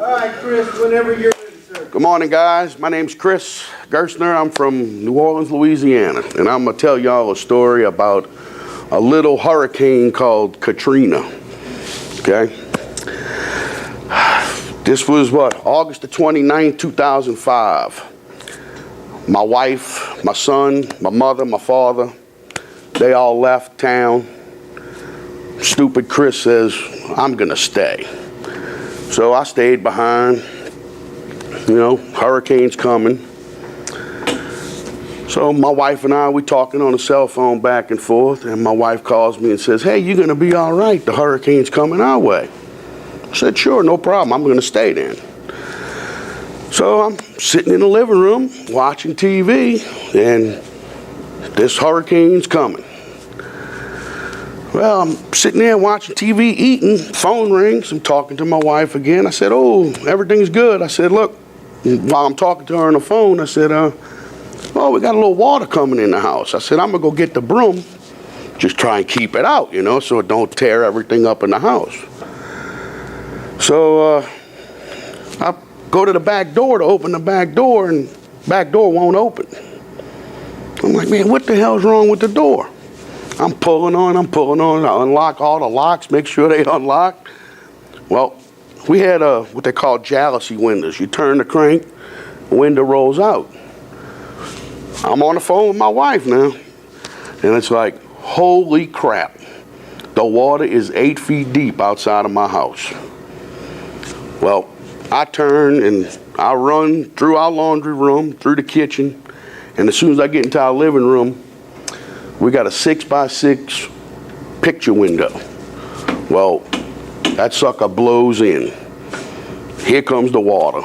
right, Chris, whenever you're ready, sir. Good morning, guys. My name's Chris Gerstner. I'm from New Orleans, Louisiana, and I'm going to tell y'all a story about a little hurricane called Katrina, okay? This was, August the 29th, 2005. My wife, my son, my mother, my father, they all left town. Stupid Chris says, I'm going to stay. So I stayed behind. You know, hurricane's coming. So my wife and I, we talking on the cell phone back and forth, and my wife calls me and says, hey, you're going to be all right. The hurricane's coming our way. I said, sure, no problem. I'm going to stay then. So I'm sitting in the living room watching TV, and this hurricane's coming. Well, I'm sitting there watching TV, eating, phone rings, I'm talking to my wife again. I said, oh, everything's good. I said, look, while I'm talking to her on the phone, I said, oh, we got a little water coming in the house. I said, I'm gonna go get the broom, just try and keep it out, you know, so it don't tear everything up in the house. So I go to the back door to open the back door, and back door won't open. I'm like, man, what the hell's wrong with the door? I'm pulling on, I unlock all the locks, make sure they unlock. Well, we had what they call jalousie windows. You turn the crank, the window rolls out. I'm on the phone with my wife now, and it's like, holy crap. The water is 8 feet deep outside of my house. Well, I turn and I run through our laundry room, through the kitchen, and as soon as I get into our living room, we got a 6x6 picture window. Well, that sucker blows in. Here comes the water.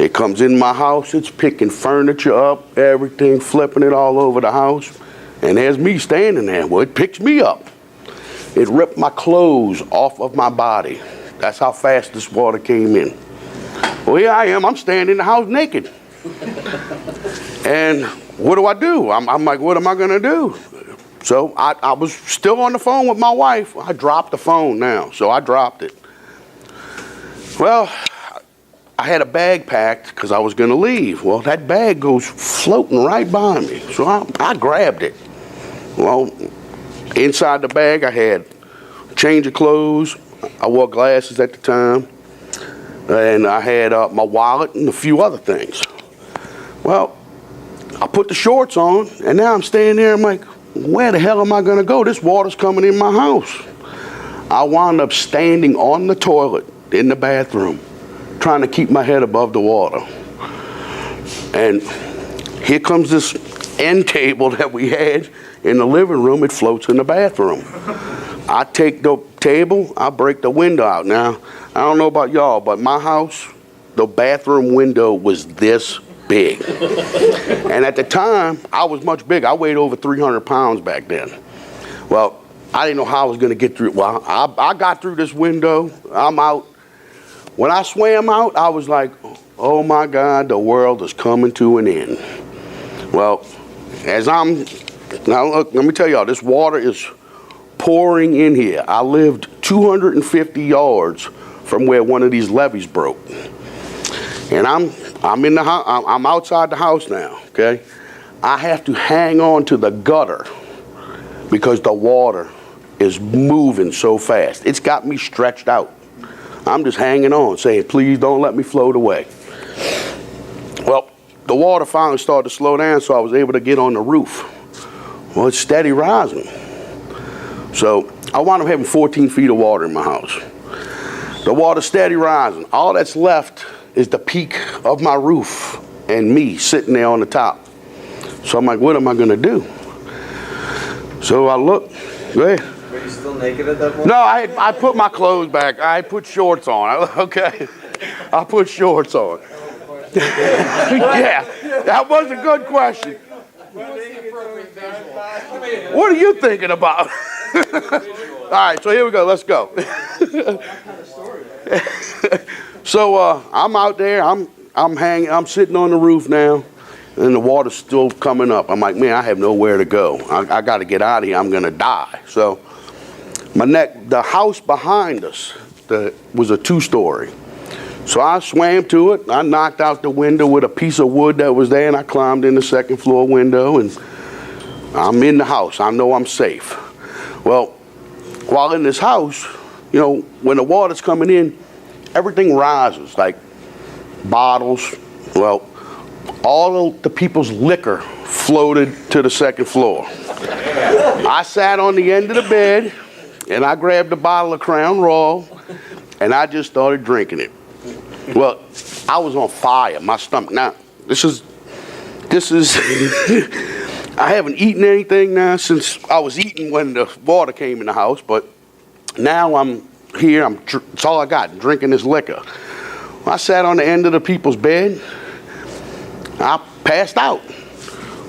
It comes in my house, it's picking furniture up, everything, flipping it all over the house. And there's me standing there. Well, it picks me up. It ripped my clothes off of my body. That's how fast this water came in. Well, here I am, I'm standing in the house naked. And what do? I'm like, what am I gonna do? So I was still on the phone with my wife. I dropped the phone now, so I dropped it. Well, I had a bag packed because I was gonna leave. Well, that bag goes floating right by me, so I grabbed it. Well, inside the bag I had a change of clothes. I wore glasses at the time, and I had my wallet and a few other things. Well, I put the shorts on, and now I'm standing there, I'm like, where the hell am I gonna go? This water's coming in my house. I wound up standing on the toilet in the bathroom, trying to keep my head above the water. And here comes this end table that we had in the living room, it floats in the bathroom. I take the table, I break the window out. Now, I don't know about y'all, but my house, the bathroom window was this big. And at the time, I was much bigger. I weighed over 300 pounds back then. Well, I didn't know how I was gonna get through. Well, I got through this window, I'm out. When I swam out, I was like, oh my God, the world is coming to an end. Well, now look, let me tell y'all, this water is pouring in here. I lived 250 yards from where one of these levees broke. And I'm in the house, I'm outside the house now, okay? I have to hang on to the gutter because the water is moving so fast. It's got me stretched out. I'm just hanging on, saying, please don't let me float away. Well, the water finally started to slow down, so I was able to get on the roof. Well, it's steady rising. So I wound up having 14 feet of water in my house. The water's steady rising. All that's left is the peak of my roof and me sitting there on the top. So I'm like, what am I gonna do? So I look, go ahead. Were you still naked at that point? No, I put my clothes back. I put shorts on, okay? I put shorts on. Yeah, that was a good question. What are you thinking about? All right, so here we go, let's go. So I'm out there, I'm sitting on the roof now, and the water's still coming up. I'm like, man, I have nowhere to go. I got to get out of here. I'm going to die. So the house behind us was a two-story. So I swam to it. I knocked out the window with a piece of wood that was there, and I climbed in the second floor window, and I'm in the house. I know I'm safe. Well, while in this house, you know, when the water's coming in, everything rises, like bottles. Well, all of the people's liquor floated to the second floor. I sat on the end of the bed, and I grabbed a bottle of Crown Royal, and I just started drinking it. Well, I was on fire, my stomach. Now, this is, I haven't eaten anything now since I was eating when the water came in the house, but now I'm here, it's all I got, drinking this liquor. I sat on the end of the people's bed, I passed out.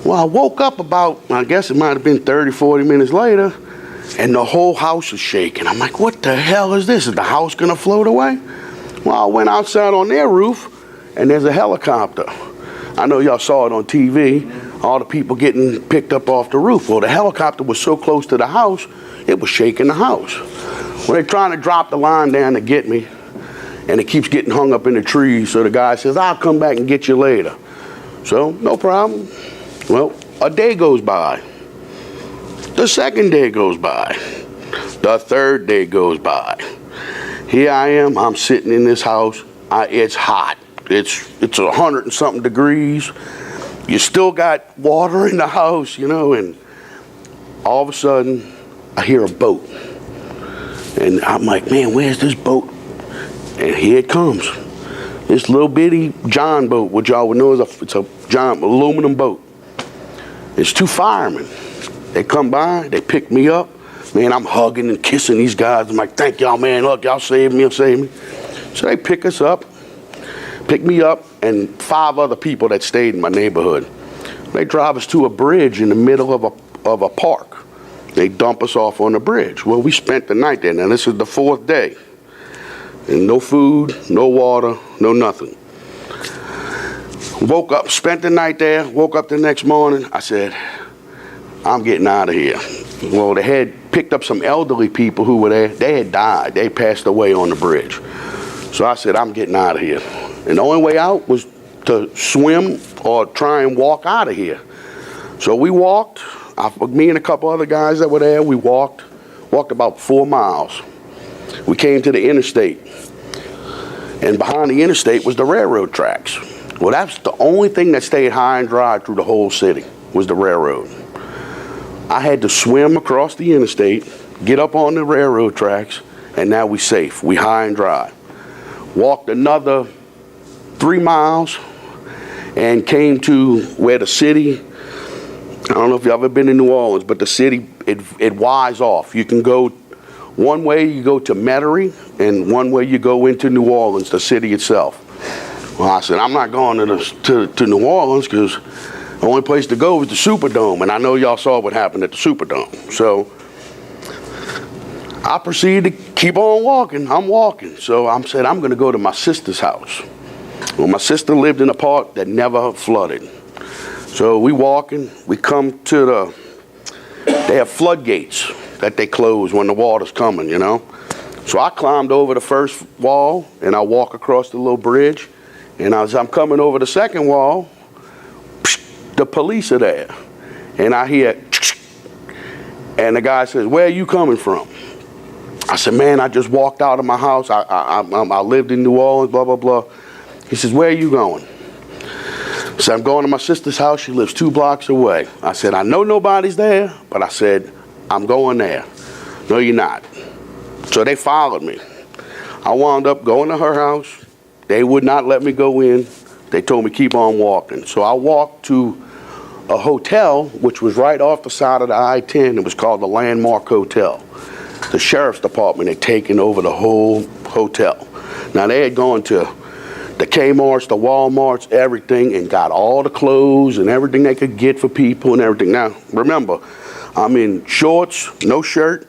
Well, I woke up about, I guess it might have been 30, 40 minutes later, and the whole house is shaking. I'm like, what the hell is this? Is the house gonna float away? Well, I went outside on their roof, and there's a helicopter. I know y'all saw it on TV, all the people getting picked up off the roof. Well, the helicopter was so close to the house, it was shaking the house. Well, they're trying to drop the line down to get me, and it keeps getting hung up in the trees, so the guy says, I'll come back and get you later. So, no problem. Well, a day goes by. The second day goes by. The third day goes by. Here I am, I'm sitting in this house. It's hot. It's 100 and something degrees. You still got water in the house, you know, and all of a sudden, I hear a boat. And I'm like, man, where's this boat? And here it comes. This little bitty John boat, which y'all would know it's a giant aluminum boat. It's two firemen. They come by, they pick me up. Man, I'm hugging and kissing these guys. I'm like, thank y'all, man. Look, y'all saved me, saved me. So they pick me up, and 5 other people that stayed in my neighborhood. They drive us to a bridge in the middle of a park. They dump us off on the bridge. Well, we spent the night there. Now, this is the 4th day. And no food, no water, no nothing. Woke up, spent the night there, woke up the next morning. I said, I'm getting out of here. Well, they had picked up some elderly people who were there. They had died. They passed away on the bridge. So I said, I'm getting out of here. And the only way out was to swim or try and walk out of here. So we walked. Me and a couple other guys that were there, we walked about 4 miles. We came to the interstate. And behind the interstate was the railroad tracks. Well, that's the only thing that stayed high and dry through the whole city was the railroad. I had to swim across the interstate, get up on the railroad tracks, and now we're safe. We high and dry. Walked another 3 miles and came to where the city, I don't know if you've ever been in New Orleans, but the city, it wides off. You can go one way, you go to Metairie, and one way you go into New Orleans, the city itself. Well, I said, I'm not going to New Orleans because the only place to go is the Superdome, and I know y'all saw what happened at the Superdome. So I proceeded to keep on walking. I'm walking. So I said, I'm going to go to my sister's house. Well, my sister lived in a part that never flooded. So we walking. We come to they have floodgates that they close when the water's coming, you know. So I climbed over the first wall, and I walk across the little bridge. And as I'm coming over the second wall, the police are there. And I hear, and the guy says, where are you coming from? I said, man, I just walked out of my house. I lived in New Orleans, blah, blah, blah. He says, where are you going? I said, I'm going to my sister's house. She lives 2 blocks away. I said, I know nobody's there, but I said, I'm going there. No, you're not. So they followed me. I wound up going to her house. They would not let me go in. They told me keep on walking. So I walked to a hotel, which was right off the side of the I-10. It was called the Landmark Hotel. The sheriff's department had taken over the whole hotel. Now, they had gone to the Kmart's, the Walmart's, everything, and got all the clothes and everything they could get for people and everything. Now, remember, I'm in shorts, no shirt,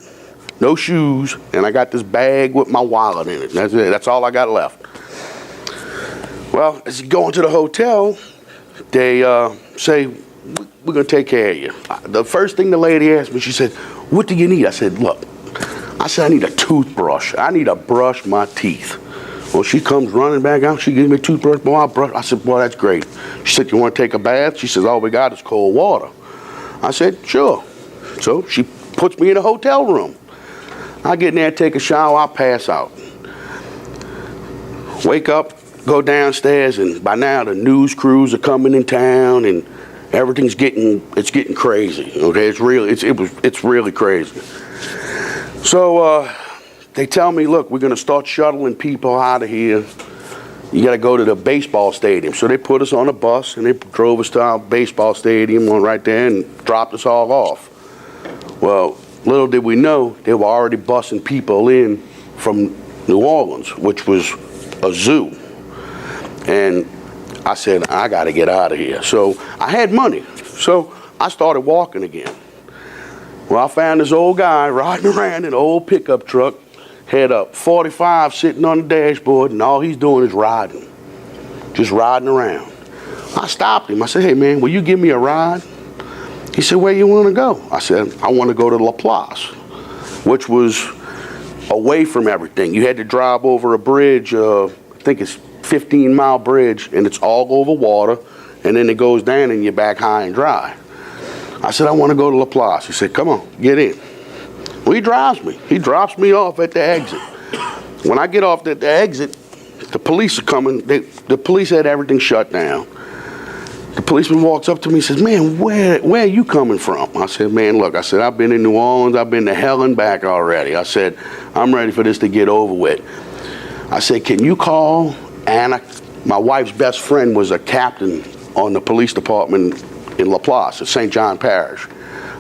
no shoes, and I got this bag with my wallet in it. That's it. That's all I got left. Well, as you go into the hotel, they say, we're going to take care of you. The first thing the lady asked me, she said, what do you need? I said, look, I need a toothbrush. I need to brush my teeth. Well, she comes running back out. She gives me a toothbrush. Boy, I said, boy, that's great. She said, you want to take a bath? She says, all we got is cold water. I said, sure. So she puts me in a hotel room. I get in there, take a shower, I pass out. Wake up, go downstairs, and by now the news crews are coming in town, and everything's getting crazy. Okay, it's really crazy. So they tell me, look, we're gonna start shuttling people out of here. You gotta go to the baseball stadium. So they put us on a bus and they drove us to our baseball stadium right there and dropped us all off. Well, little did we know, they were already busing people in from New Orleans, which was a zoo. And I said, I got to get out of here. So I had money. So I started walking again. Well, I found this old guy riding around in an old pickup truck, had a 45 sitting on the dashboard, and all he's doing is riding, just riding around. I stopped him. I said, hey, man, will you give me a ride? He said, where you want to go? I said, I want to go to Laplace, which was away from everything. You had to drive over a bridge, I think it's 15-mile bridge, and it's all over water, and then it goes down and you're back high and dry. I said, I want to go to Laplace. He said, come on, get in. Well, he drives me. He drops me off at the exit. When I get off at the exit, the police are coming. The police had everything shut down. The policeman walks up to me and says, man, where are you coming from? I said, man, look, I said, I've been in New Orleans. I've been to hell and back already. I said, I'm ready for this to get over with. I said, can you call Anna? My wife's best friend was a captain on the police department in Laplace, at St. John Parish.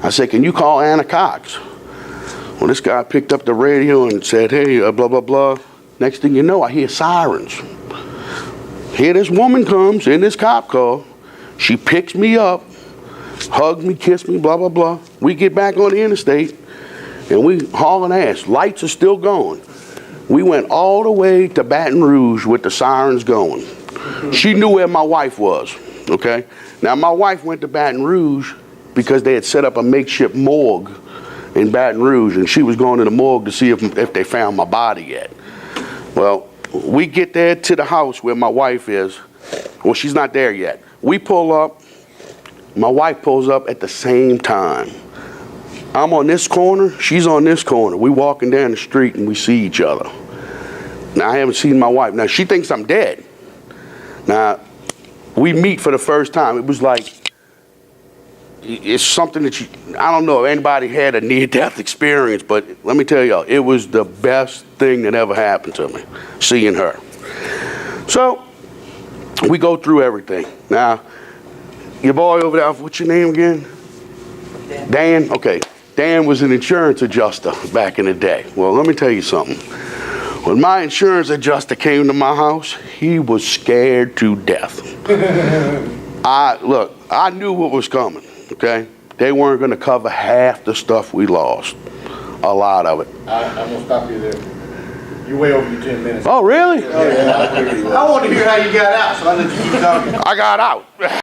I said, can you call Anna Cox? Well, this guy picked up the radio and said, hey, blah, blah, blah. Next thing you know, I hear sirens. Here this woman comes in this cop car. She picks me up, hugs me, kisses me, blah, blah, blah. We get back on the interstate, and we hauling ass. Lights are still going. We went all the way to Baton Rouge with the sirens going. She knew where my wife was, okay? Now, my wife went to Baton Rouge because they had set up a makeshift morgue in Baton Rouge, and she was going to the morgue to see if they found my body yet. Well, we get there to the house where my wife is. Well, she's not there yet. We pull up. My wife pulls up at the same time. I'm on this corner. She's on this corner. We walking down the street, and we see each other. Now, I haven't seen my wife. Now, she thinks I'm dead. Now, we meet for the first time. It was like, it's something that I don't know if anybody had a near-death experience, but let me tell y'all, it was the best thing that ever happened to me, seeing her. So, we go through everything. Now, your boy over there, what's your name again? Dan? Okay. Dan was an insurance adjuster back in the day. Well, let me tell you something. When my insurance adjuster came to my house, he was scared to death. I knew what was coming, okay? They weren't going to cover half the stuff we lost. A lot of it. I'm going to stop you there. You're way over your 10 minutes. Oh, really? I want to hear how you got out, so I let you keep talking. I got out.